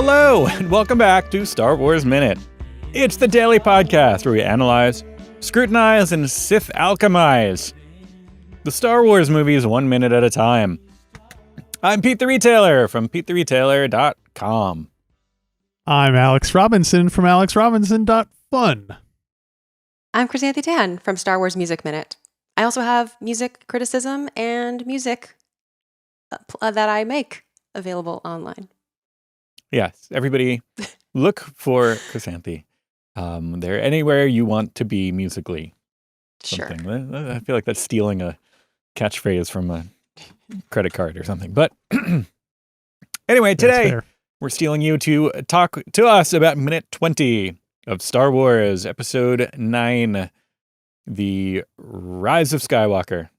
Hello, and welcome back to Star Wars Minute. It's the daily podcast where we analyze, scrutinize, and Sith alchemize the Star Wars movies 1 minute at a time. I'm Pete the Retailer from PeteTheRetailer.com. I'm Alex Robinson from AlexRobinson.fun. I'm Chrysanthe Tan from Star Wars Music Minute. I also have music criticism and music that I make available online. Yes, everybody look for Chrysanthe. They're anywhere you want to be musically. Something. Sure. I feel like that's stealing a catchphrase from a credit card or something. But anyway, today we're stealing you to talk to us about minute 20 of Star Wars Episode 9, The Rise of Skywalker.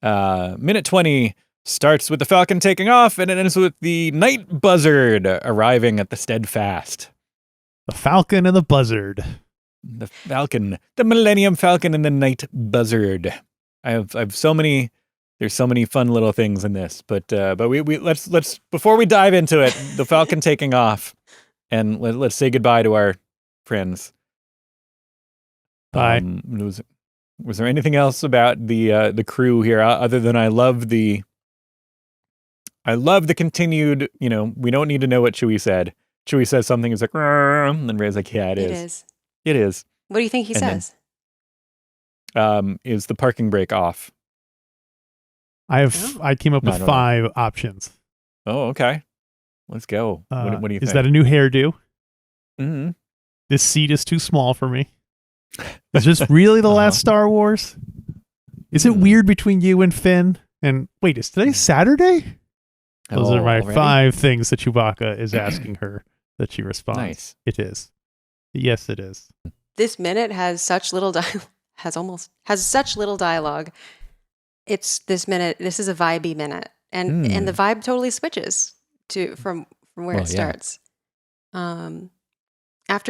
Minute 20 starts with the Falcon taking off, and it ends with the Night Buzzard arriving at the Steadfast. The Falcon and the Buzzard. The Falcon, the Millennium Falcon and the Night Buzzard. I have so many. There's so many fun little things in this, but we let's before we dive into it, the Falcon taking off, and let's say goodbye to our friends. Bye. Was there anything else about the crew here other than I love the continued, we don't need to know what Chewie said. Chewie says something, he's like, and then Rey's like, yeah, it is. It is. What do you think he says? Is the parking brake off? I came up with 5 options. Oh, okay. Let's go. What do you think? Is that a new hairdo? Mm-hmm. This seat is too small for me. Is this really the last Star Wars? Is it weird between you and Finn? And wait, is today Saturday? Those are my 5 things that Chewbacca is asking her that she responds. Nice. It is. Yes, it is. This minute has such little has such little dialogue. It's this minute. This is a Vibey minute, and the vibe totally switches from where it starts. After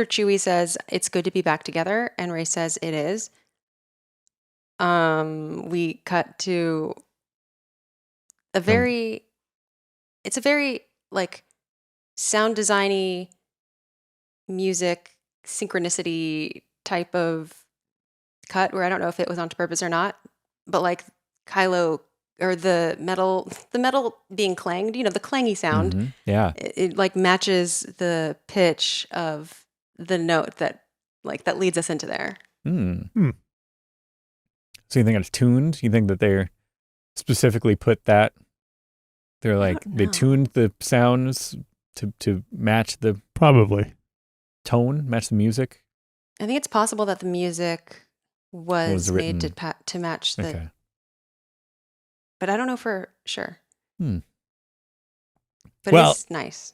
Chewie says it's good to be back together, and Rey says it is. We cut to a very. It's a very sound designy, music synchronicity type of cut where I don't know if it was on purpose or not, but Kylo or the metal being clanged, the clangy sound. Mm-hmm. Yeah, it matches the pitch of the note that leads us into there. So you think it's tuned? You think that they're specifically put that? They're they tuned the sounds to match the tone, match the music. I think it's possible that the music was made to match the. Okay. But I don't know for sure. But it's nice.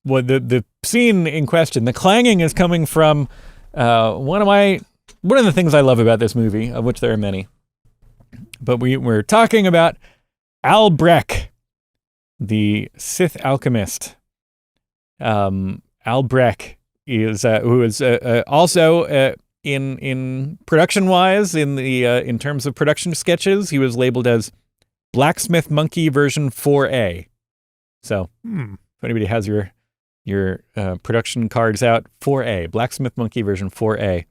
Well, the scene in question, the clanging is coming from one of the things I love about this movie, of which there are many. But we're talking about Albrecht, the Sith alchemist. Albrecht is who is also in production wise in terms of production sketches, he was labeled as Blacksmith Monkey version 4A. So if anybody has your production cards out, 4A, Blacksmith Monkey version 4A.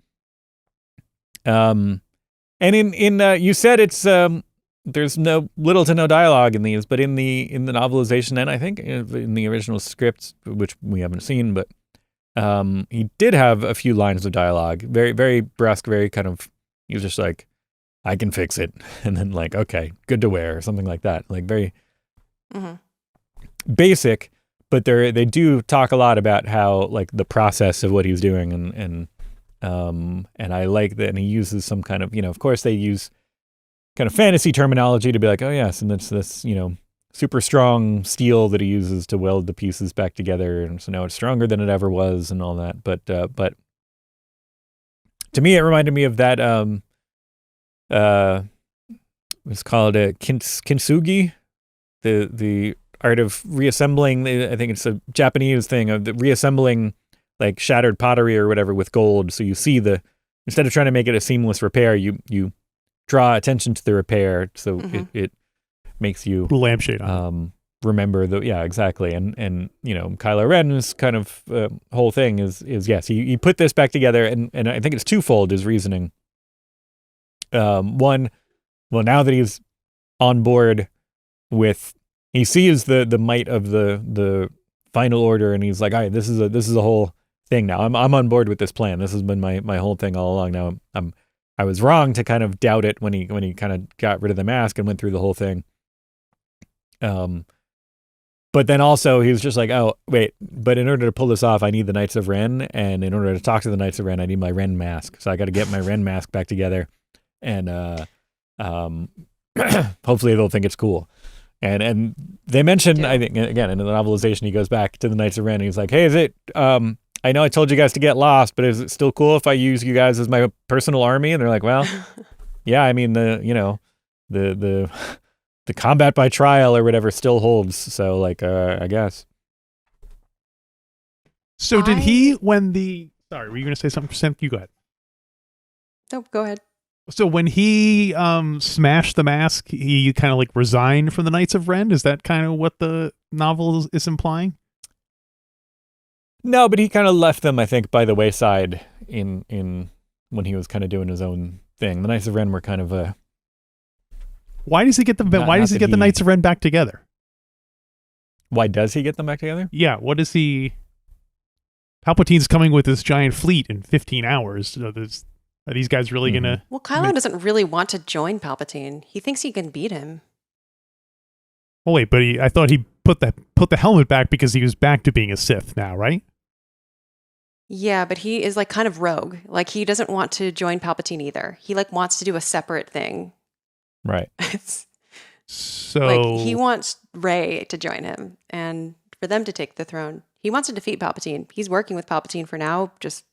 And in you said it's there's little to no dialogue in these, but in the novelization and I think in the original script, which we haven't seen, but he did have a few lines of dialogue, very, very brusque, very kind of, he was just like, I can fix it. And then okay, good to wear, or something like that. Very basic, but they do talk a lot about how the process of what he's doing and I like that. And he uses some kind of, of course they use kind of fantasy terminology to be like, oh yes, and that's this, super strong steel that he uses to weld the pieces back together, and so now it's stronger than it ever was, and all that. But to me, it reminded me of that. It's called kintsugi, the art of reassembling. I think it's a Japanese thing of reassembling shattered pottery or whatever with gold. So you see instead of trying to make it a seamless repair, you draw attention to the repair, so it makes you lampshade on. remember exactly. And Kylo Ren's kind of whole thing is yes, he put this back together, and I think it's twofold, his reasoning. One, well, now that he's on board with, he sees the might of the final order, and he's like, all right, this is a whole thing now. I'm on board with this plan. This has been my whole thing all along. Now I was wrong to kind of doubt it when he kind of got rid of the mask and went through the whole thing. But then also he was just like, oh wait, but in order to pull this off, I need the Knights of Ren, and in order to talk to the Knights of Ren, I need my Ren mask. So I got to get my Ren mask back together, and hopefully they'll think it's cool. And they mentioned, I think, again, in the novelization, he goes back to the Knights of Ren, and he's like, hey, is it, I know I told you guys to get lost, but is it still cool if I use you guys as my personal army? And they're like, well, yeah, I mean, the combat by trial or whatever still holds. So, like, I guess. So did he, sorry, were you going to say something, Sam? You go ahead. Nope, go ahead. So when he smashed the mask, he kind of like resigned from the Knights of Ren? Is that kind of what the novel is implying? No, but he kind of left them, I think, by the wayside in when he was kind of doing his own thing. The Knights of Ren were kind of a... Why does he get the Knights of Ren back together? Why does he get them back together? Yeah, what is he... Palpatine's coming with this giant fleet in 15 hours. So are these guys really going to... Well, Kylo doesn't really want to join Palpatine. He thinks he can beat him. Oh, wait, but I thought he put the helmet back because he was back to being a Sith now, right? Yeah, but he is like kind of rogue. Like he doesn't want to join Palpatine either. He like wants to do a separate thing. Right. So like he wants Rey to join him and for them to take the throne. He wants to defeat Palpatine. He's working with Palpatine for now, just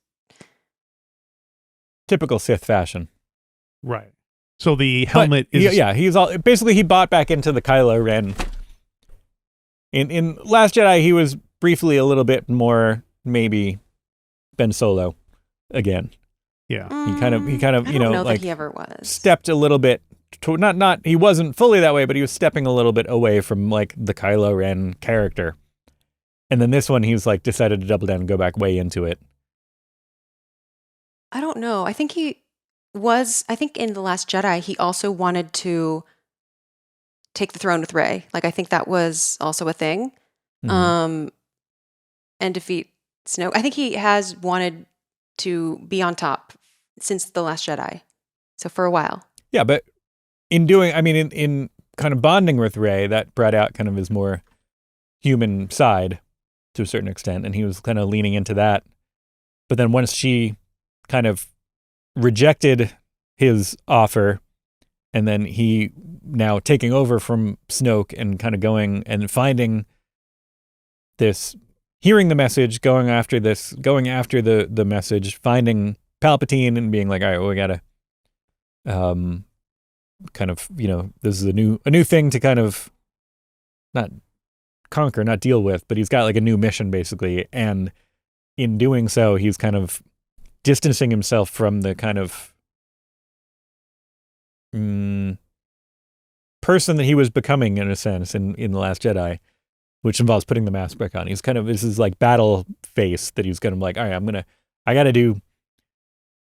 typical Sith fashion. Right. So the helmet is... Yeah, he's all... Basically, he bought back into the Kylo Ren. In Last Jedi, he was briefly a little bit more, maybe, Ben Solo again. Yeah. He kind of I don't know like, that he ever was. Stepped a little bit... Not he wasn't fully that way, but he was stepping a little bit away from, like, the Kylo Ren character. And then this one, he's, like, decided to double down and go back way into it. I don't know. I think in The Last Jedi, he also wanted to take the throne with Rey. Like, I think that was also a thing. Mm-hmm. And defeat Snoke. I think he has wanted to be on top since The Last Jedi. So for a while. Yeah, but in doing, I mean, in kind of bonding with Rey, that brought out kind of his more human side to a certain extent. And he was kind of leaning into that. But then once she kind of rejected his offer, and then he now taking over from Snoke and kind of going and finding this, hearing the message, going after the message, finding Palpatine and being like, all right, well, we gotta kind of, this is a new thing to kind of not conquer, not deal with, but he's got like a new mission basically, and in doing so, he's kind of distancing himself from the kind of person that he was becoming, in a sense, in The Last Jedi, which involves putting the mask back on. He's kind of, this is like battle face that he's kind of like, all right, I got to do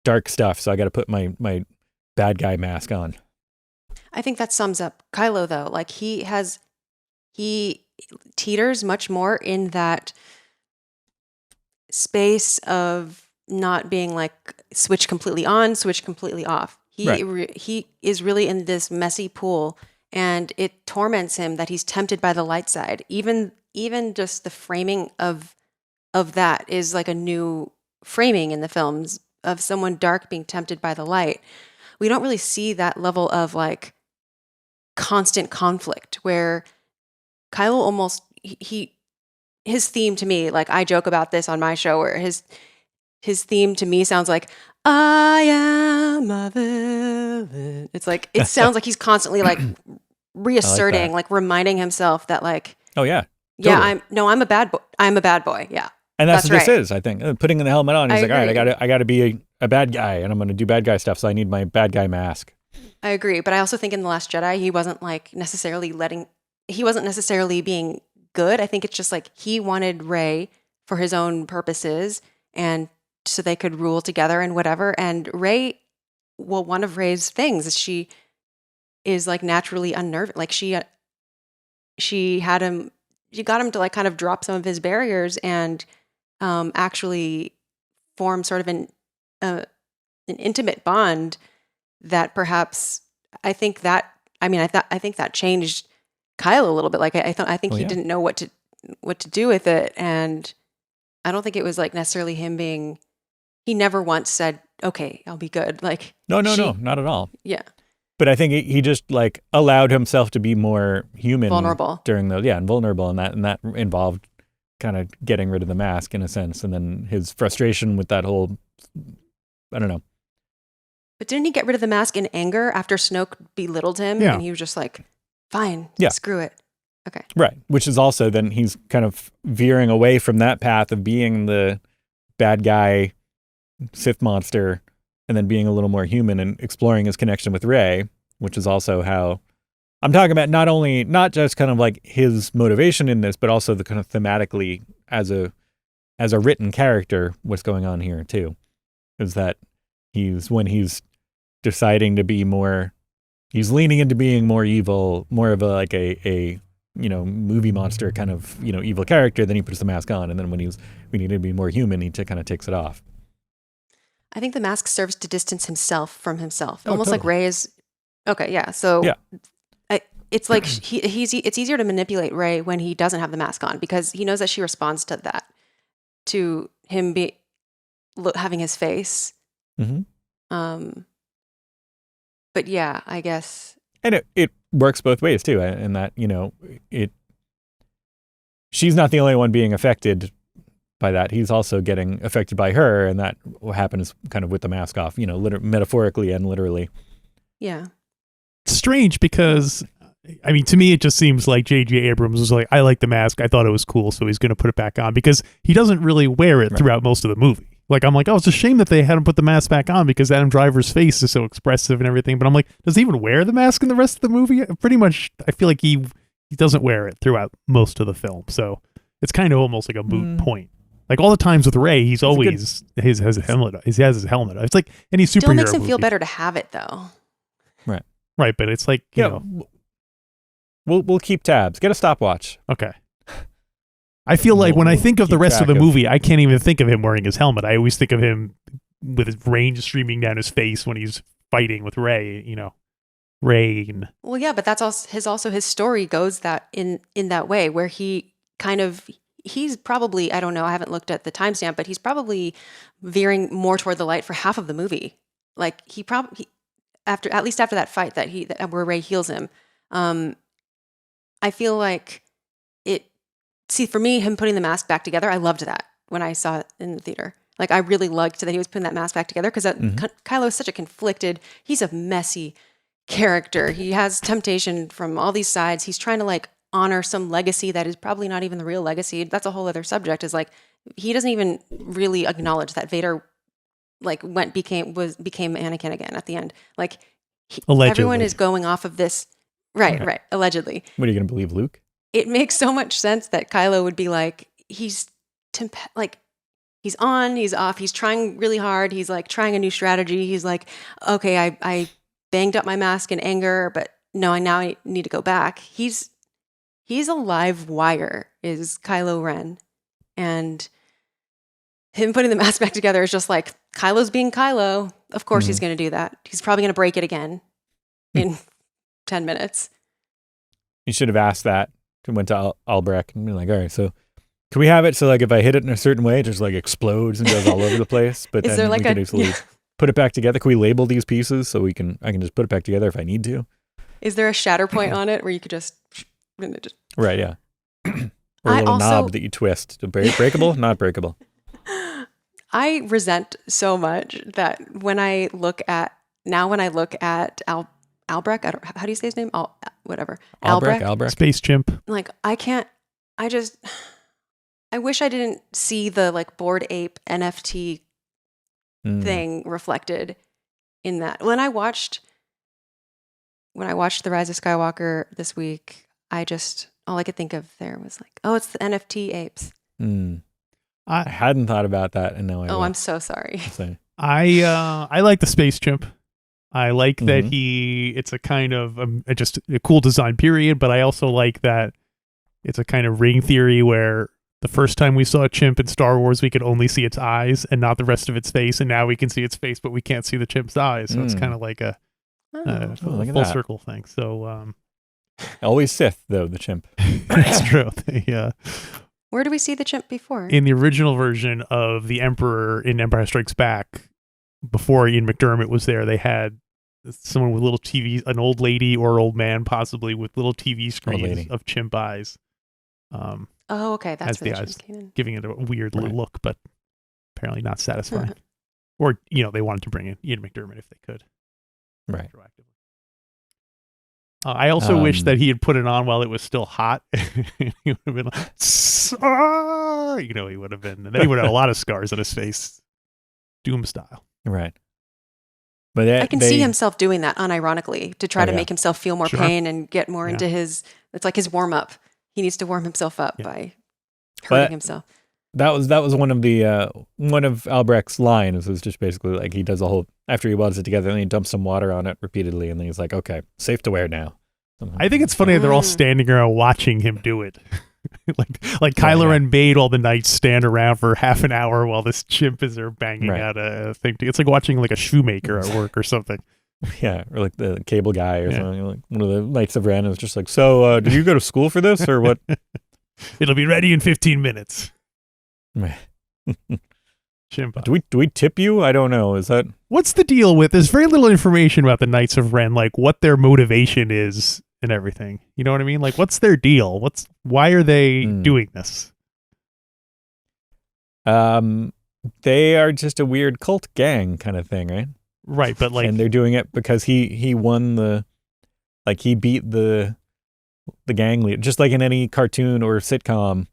dark stuff, so I got to put my bad guy mask on. I think that sums up Kylo, though. Like, he teeters much more in that space of not being like switch completely on, switch completely off. He is really in this messy pool, and it torments him that he's tempted by the light side. Even just the framing of that is like a new framing in the films of someone dark being tempted by the light. We don't really see that level of like constant conflict where Kylo almost his theme to me, like I joke about this on my show, where his theme to me sounds like, I am a villain. It's like, it sounds like he's constantly like reasserting, like reminding himself that like, oh yeah, totally. I'm a bad boy. I'm a bad boy. Yeah. And that's what right. This is, I think. Putting the helmet on, he's like, all right, I gotta be a bad guy, and I'm gonna do bad guy stuff, so I need my bad guy mask. I agree, but I also think in The Last Jedi, he wasn't necessarily being good. I think it's just like he wanted Rey for his own purposes and so they could rule together and whatever. And Rey, well, one of Rey's things is she is like naturally unnerving. Like she got him to like kind of drop some of his barriers and actually form sort of an intimate bond that perhaps I think that changed Kyle a little bit. Like I think he didn't know what to do with it, and I don't think it was like necessarily him being. He never once said, "Okay, I'll be good." Like no, not at all. Yeah. But I think he just like allowed himself to be more human, vulnerable during those, and vulnerable, and that involved kind of getting rid of the mask in a sense, and then his frustration with that whole, I don't know. But didn't he get rid of the mask in anger after Snoke belittled him, and he was just like, "Fine, screw it." Okay, right. Which is also then he's kind of veering away from that path of being the bad guy, Sith monster, and then being a little more human and exploring his connection with Rey, which is also how I'm talking about not just kind of like his motivation in this, but also the kind of thematically as a written character, what's going on here too, is that when he's deciding to be more, he's leaning into being more evil, more of a movie monster kind of, evil character, then he puts the mask on. And then when we need to be more human, he kind of takes it off. I think the mask serves to distance himself from himself. Oh, almost totally. like Rey is okay. Yeah. So it's like it's easier to manipulate Rey when he doesn't have the mask on because he knows that she responds to that, to him having his face. Mm-hmm. But yeah, I guess. And it works both ways too, in that, she's not the only one being affected by that. He's also getting affected by her, and that happens kind of with the mask off, metaphorically and literally. Yeah. Strange because, I mean, to me, it just seems like J.J. Abrams was like, I like the mask. I thought it was cool, so he's going to put it back on because he doesn't really wear it throughout most of the movie. Like, I'm like, oh, it's a shame that they had him put the mask back on because Adam Driver's face is so expressive and everything. But I'm like, does he even wear the mask in the rest of the movie? Pretty much, I feel like he doesn't wear it throughout most of the film. So it's kind of almost like a moot point. Like all the times with Rey, he's always he has a helmet. He has his helmet. It's like any superhero. Still makes him feel movie. better to have it though. Right, but it's like you know, we'll keep tabs. Get a stopwatch. Okay. I feel like when I think of the rest of the movie, I can't even think of him wearing his helmet. I always think of him with his rain streaming down his face when he's fighting with Rey. Rain. Well, yeah, but that's also his story goes that in that way where he kind of. He's probably, I don't know, I haven't looked at the timestamp, but he's probably veering more toward the light for half of the movie. Like after that fight where Rey heals him, I feel like for me, him putting the mask back together, I loved that when I saw it in the theater. Like I really liked that he was putting that mask back together because Kylo is such a he's a messy character. He has temptation from all these sides. He's trying to like honor some legacy that is probably not even the real legacy. That's a whole other subject. Is like he doesn't even really acknowledge that Vader like became Anakin again at the end. Like everyone is going off of this. Right. Allegedly. What are you going to believe, Luke? It makes so much sense that Kylo would be like he's on, he's off, he's trying really hard. He's like trying a new strategy. He's like, okay, I banged up my mask in anger, but no, I need to go back. He's a live wire, is Kylo Ren. And him putting the mask back together is just like, Kylo's being Kylo. Of course he's going to do that. He's probably going to break it again in 10 minutes. You should have asked that. Went to Albrecht and be like, all right, so can we have it so like if I hit it in a certain way, it just like explodes and goes all over the place? But is then there like we can easily put it back together. Can we label these pieces so I can just put it back together if I need to? Is there a shatter point on it where you could just... Right, yeah. Or a little knob that you twist. Breakable, not breakable. I resent so much that when I look at Albrecht, how do you say his name? Albrecht. Space chimp. Like I wish I didn't see the like Bored Ape NFT thing reflected in that. When I watched The Rise of Skywalker this week, I just all I could think of there was like, oh, it's the NFT apes. I hadn't thought about that, and now I will. I'm so sorry. I like the space chimp. I like that it's a kind of just a cool design period, but I also like that it's a kind of ring theory where the first time we saw a chimp in Star Wars, we could only see its eyes and not the rest of its face, and now we can see its face, but we can't see the chimp's eyes. So it's kind of like a full circle thing. So always Sith, though, the chimp. That's true. Where do we see the chimp before? In the original version of the Emperor in Empire Strikes Back, before Ian McDermott was there, they had someone with little TVs, an old lady or old man, possibly with little TV screens of chimp eyes. Okay, that's where the eyes came in. Giving it a weird little look, but apparently not satisfying. Or they wanted to bring in Ian McDermott if they could. Right. I also wish that he had put it on while it was still hot. He would have been like, he would have been, and then he would have had a lot of scars on his face, Doom style. Right. But I can see himself doing that unironically to try to make himself feel more pain and get more into it's like his warm up. He needs to warm himself up by hurting himself. That was one of Albrecht's lines. It was just basically like he does a whole, after he welds it together, and he dumps some water on it repeatedly, and then he's like, okay, safe to wear now. I think it's funny that they're all standing around watching him do it. like Kylo Ren made all the knights stand around for half an hour while this chimp is there banging out a thing. It's like watching like a shoemaker at work or something. Yeah, or like the cable guy or something. Like one of the Knights of Ren is just like, so did you go to school for this or what? It'll be ready in 15 minutes. Chimp. Do we tip you? I don't know. Is that what's the deal with? There's very little information about the Knights of Ren, like what their motivation is and everything. You know what I mean? Like, what's their deal? Why are they doing this? They are just a weird cult gang kind of thing, right? Right, but like, and they're doing it because he won he beat the gang leader, just like in any cartoon or sitcom.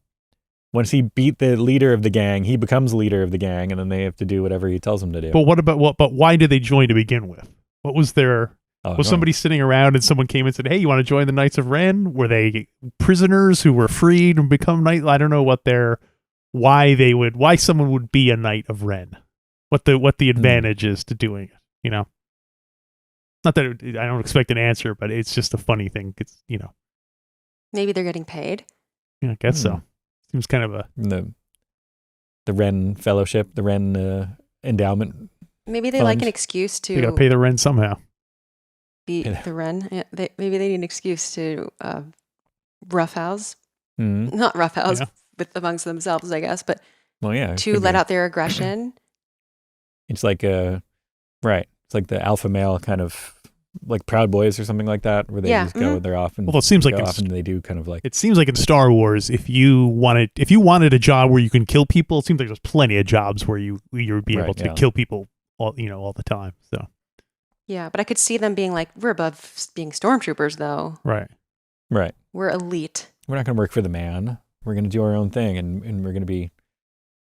Once he beat the leader of the gang, he becomes leader of the gang, and then they have to do whatever he tells them to do. But why did they join to begin with? What was their? Was somebody sitting around and someone came and said, "Hey, you want to join the Knights of Ren?" Were they prisoners who were freed and become knights? I don't know why someone would be a Knight of Ren. What the advantage is to doing it? Not that I don't expect an answer, but it's just a funny thing. It's maybe they're getting paid. Yeah, I guess so. Seems kind of the Ren Fellowship, the Ren Endowment. Maybe they like an excuse to. They got to pay the Ren somehow. Beat the Ren. Yeah, maybe they need an excuse to roughhouse. Mm-hmm. Not roughhouse with amongst themselves, I guess, but to let out their aggression. It's like It's like the alpha male kind of like Proud Boys or something like that, where they just go, they're off and it seems like and they do kind of like. It seems like in Star Wars, if you wanted a job where you can kill people, it seems like there's plenty of jobs where you would be able to kill people all the time. So. Yeah, but I could see them being like, we're above being stormtroopers, though. Right. We're elite. We're not going to work for the man. We're going to do our own thing, and we're going to be.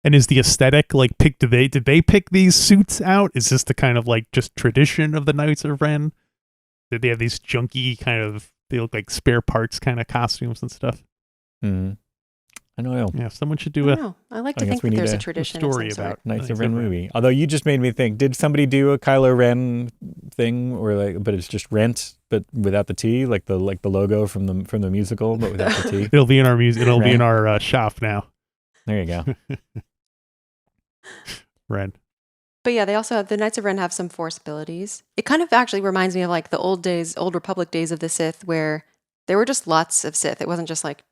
And is the aesthetic like did they pick these suits out? Is this the kind of like just tradition of the Knights of Ren? Did they have these junky kind of, they look like spare parts kind of costumes and stuff? I don't know. Yeah, someone should do I like to think that there's a tradition story about Knights of Ren movie. Although you just made me think, did somebody do a Kylo Ren thing, or but it's just Rent, but without the T, like the logo from the musical, but without the T? It'll be in our music. It'll be in our shop now. There you go. Ren. But yeah, they also have, the Knights of Ren have some Force abilities. It kind of actually reminds me of like the old Republic days of the Sith, where there were just lots of Sith. It wasn't just like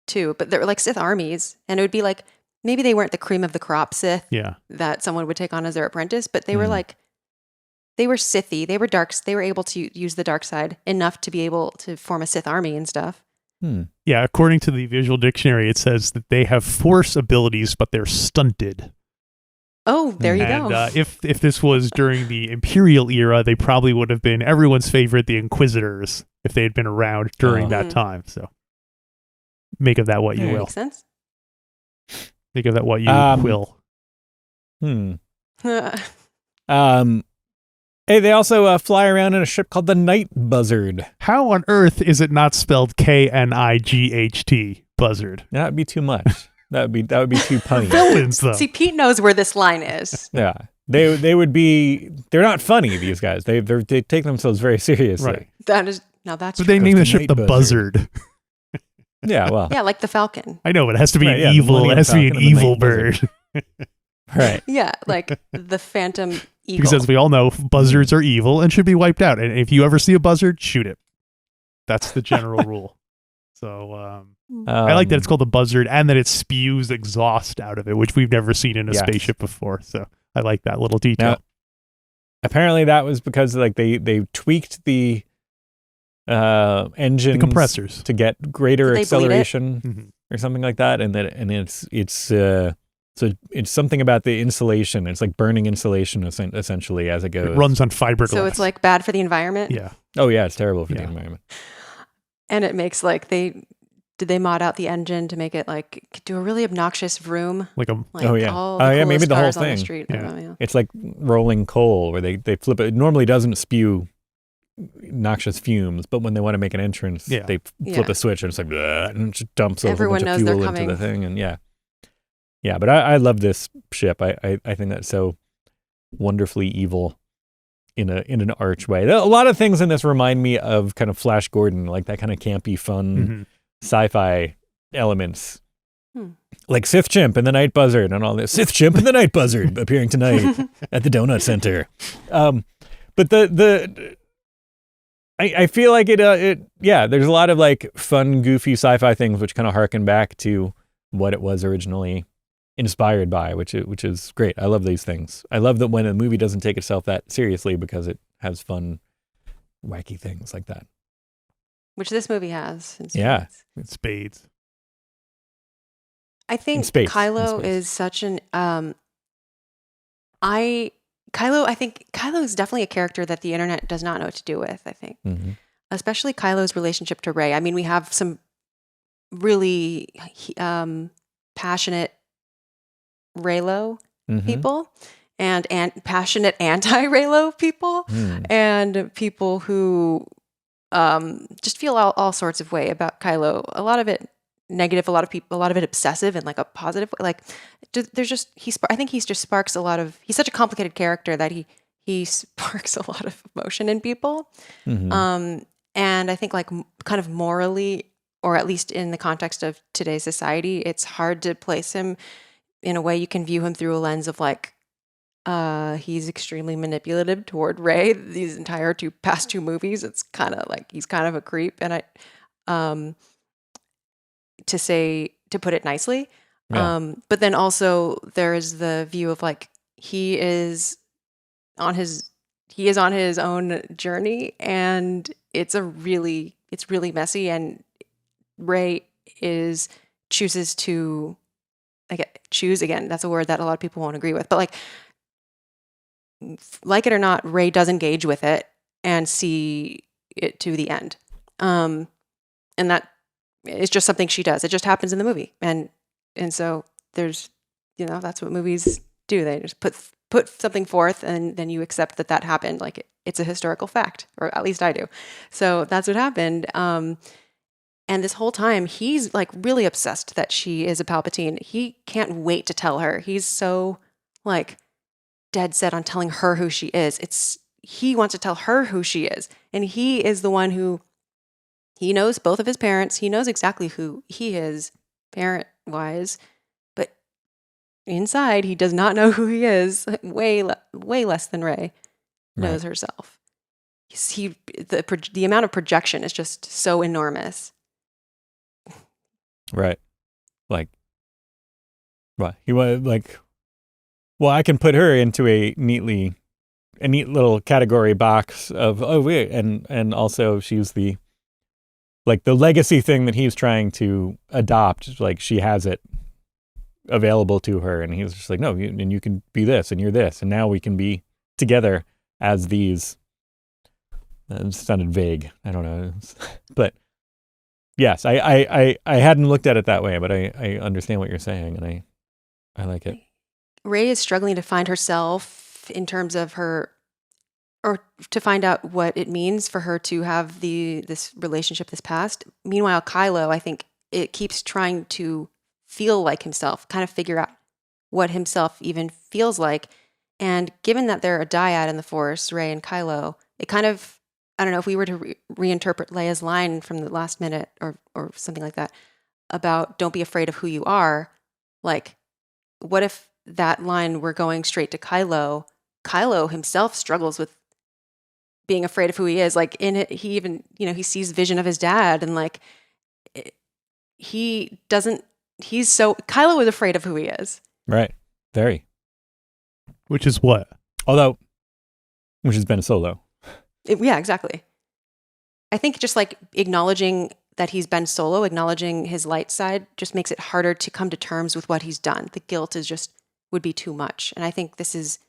two, but there were like Sith armies, and it would be like, maybe they weren't the cream of the crop Sith that someone would take on as their apprentice, but they were like, they were Sithy, they were darks, they were able to use the dark side enough to be able to form a Sith army and stuff. Yeah, according to the visual dictionary, it says that they have Force abilities, but they're stunted. Oh, there you go. If this was during the Imperial era, they probably would have been everyone's favorite, the Inquisitors, if they had been around during that time. So make of that what you will. Makes sense. Make of that what you will. Hey, they also fly around in a ship called the Night Buzzard. How on earth is it not spelled Knight, buzzard? That'd be too much. That would be too punny. Villains, though. See, Pete knows where this line is. Yeah, they would be. They're not funny. These guys. They take themselves very seriously. Right. That's But true. they name the ship Night the Buzzard. Buzzard. Yeah, well, Yeah, like the Falcon. I know, but it has to be Right, an yeah, the evil. It Millennium has to be an Falcon and the evil Night bird. right. Yeah, like the Phantom Eagle. Because as we all know, buzzards are evil and should be wiped out. And if you ever see a buzzard, shoot it. That's the general rule. So I like that it's called the buzzard and that it spews exhaust out of it, which we've never seen in a Yes. spaceship before. So I like that little detail. Now, apparently, that was because like they tweaked the engines, The compressors. to get greater Did they bleed it? acceleration Mhm. or something like that, and it's something about the insulation. It's like burning insulation essentially as it goes. It runs on fiberglass. So it's like bad for the environment. yeah. Oh yeah, it's terrible for the Yeah. environment. And it makes like did they mod out the engine to make it like do a really obnoxious vroom? Like a Like Oh, yeah. all Oh, the yeah, maybe coolest the whole cars on thing. the street. Yeah. Yeah. It's like rolling coal where they flip it. It normally doesn't spew noxious fumes, but when they want to make an entrance, Yeah. they flip Yeah. a switch and it's like "Bleh," and it just dumps a whole Everyone bunch knows of they're fuel into the coming. thing. And yeah. But I love this ship. I think that's so wonderfully evil in an archway. A lot of things in this remind me of kind of Flash Gordon, like that kind of campy, fun Mhm. sci-fi elements. Hmm. Like Sith Chimp and the Night Buzzard and all this. Sith Chimp and the Night Buzzard appearing tonight at the Donut Center. But I feel like there's a lot of like fun, goofy sci-fi things which kind of harken back to what it was originally inspired by, which is great. I love these things. I love that when a movie doesn't take itself that seriously because it has fun, wacky things like that. Which this movie has. In Yeah. spades. Spades. I think space, in Kylo space. is such an I think Kylo is definitely a character that the internet does not know what to do with, I think. Mm-hmm. Especially Kylo's relationship to Rey. I mean, we have some really passionate Reylo Mm-hmm. people and passionate anti-Reylo people and people who just feel all sorts of way about Kylo. A lot of it negative, a lot of it obsessive and like a positive way. Like there's just I think he's just sparks a lot of. He's such a complicated character that he sparks a lot of emotion in people. Mm-hmm. And I think like kind of morally, or at least in the context of today's society, it's hard to place him in a way you can view him through a lens of like he's extremely manipulative toward Rey. These entire past two movies, it's kind of like he's kind of a creep, and to put it nicely. Yeah. But then also there is the view of like he is on his own journey, and it's really messy, and Rey chooses to choose again. That's a word that a lot of people won't agree with, but like it or not, Rey does engage with it and see it to the end. And that is just something she does. It just happens in the movie. And so there's, that's what movies do. They just put something forth and then you accept that happened. Like it's a historical fact, or at least I do. So that's what happened. And this whole time, he's like really obsessed that she is a Palpatine. He can't wait to tell her. He's so like dead set on telling her who she is. He wants to tell her who she is. And he is the one who, he knows both of his parents. He knows exactly who he is parent-wise. But inside, he does not know who he is. Way less than Rey knows herself. The amount of projection is just so enormous. Right. Like, what? He was like, well, I can put her into a neat little category box of, and also she's the legacy thing that he's trying to adopt. Like, she has it available to her, and he's just like, no, and you can be this, and you're this, and now we can be together as these. It sounded vague. I don't know. But yes, I hadn't looked at it that way, but I understand what you're saying, and I like it. Rey is struggling to find herself in terms of her or to find out what it means for her to have this relationship, this past. Meanwhile, Kylo, I think it keeps trying to feel like himself, kind of figure out what himself even feels like. And given that they're a dyad in the Force, Rey and Kylo, it kind of, I don't know, if we were to reinterpret Leia's line from the last minute or something like that about don't be afraid of who you are, like, what if that line were going straight to Kylo? Kylo himself struggles with being afraid of who he is. Like in it, he even, he sees vision of his dad and like, Kylo is afraid of who he is. Right. Very. Which is what? Which has been Solo. Yeah, exactly. I think just like acknowledging that he's Ben Solo, acknowledging his light side just makes it harder to come to terms with what he's done. The guilt would be too much. And I think this is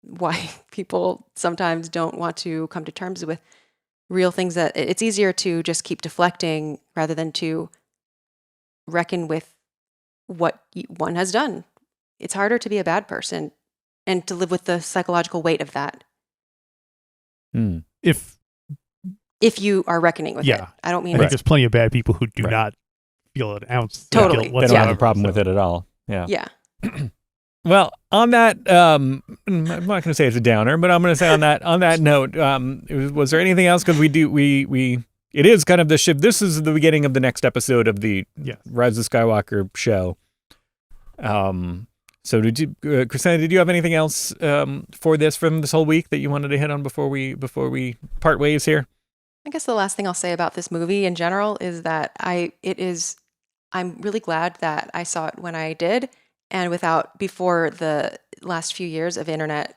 why people sometimes don't want to come to terms with real things, that it's easier to just keep deflecting rather than to reckon with what one has done. It's harder to be a bad person and to live with the psychological weight of that. If you are reckoning with it. I don't mean... I think there's plenty of bad people who do not feel an ounce totally. of guilt They don't have a problem with it at all. Yeah. Yeah. Well, on that, I'm not going to say it's a downer, but I'm going to say on that note, was there anything else? Because it is kind of the shift. This is the beginning of the next episode of the Rise of Skywalker show. So Chrysanthe, did you have anything else from this whole week that you wanted to hit on before we part ways here? I guess the last thing I'll say about this movie in general is that I'm really glad that I saw it when I did, and before the last few years of internet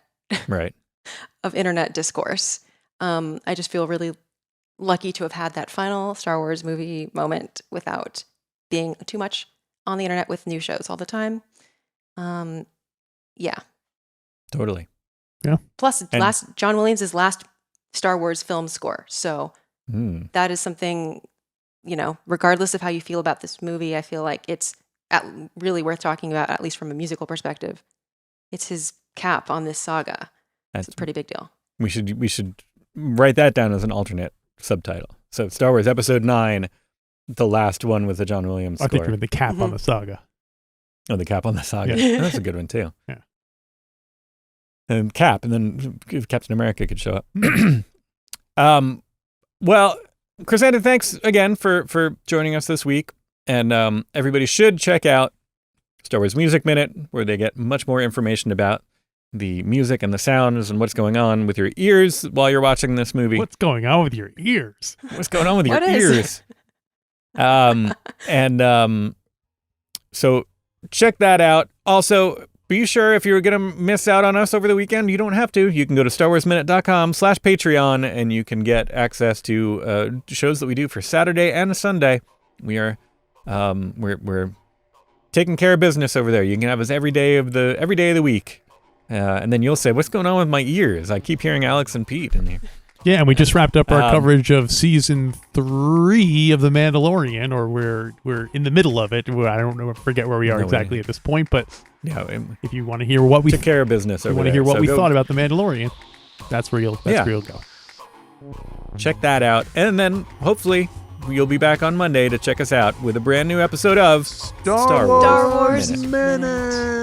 discourse. I just feel really lucky to have had that final Star Wars movie moment without being too much on the internet with new shows all the time. Yeah. Totally. Yeah. Plus, John Williams' last Star Wars film score. So that is something, regardless of how you feel about this movie, I feel like it's really worth talking about, at least from a musical perspective. It's his cap on this saga. That's a pretty big deal. We should write that down as an alternate subtitle. So Star Wars Episode 9, the last one with the John Williams score. I think you meant the cap on the saga. Oh, the cap on the saga. Yeah. That's a good one too. Yeah. And Cap, and then Captain America could show up. Well, Chrysanthe, thanks again for joining us this week. And everybody should check out Star Wars Music Minute, where they get much more information about the music and the sounds and what's going on with your ears while you're watching this movie. What's going on with your ears? What's going on with your ears? So check that out. Also, be sure if you're going to miss out on us over the weekend, you don't have to. You can go to StarWarsMinute.com/Patreon and you can get access to shows that we do for Saturday and Sunday. We are we're taking care of business over there. You can have us every day of the week. And then you'll say, what's going on with my ears? I keep hearing Alex and Pete in here. Yeah, and we just wrapped up our coverage of season 3 of The Mandalorian, or we're in the middle of it. I don't know, forget where we are exactly at this point, but if you want to hear what we took care of business, you want to hear what we thought about The Mandalorian, that's where you'll go. Check that out, and then hopefully you'll be back on Monday to check us out with a brand new episode of Star Wars Minute.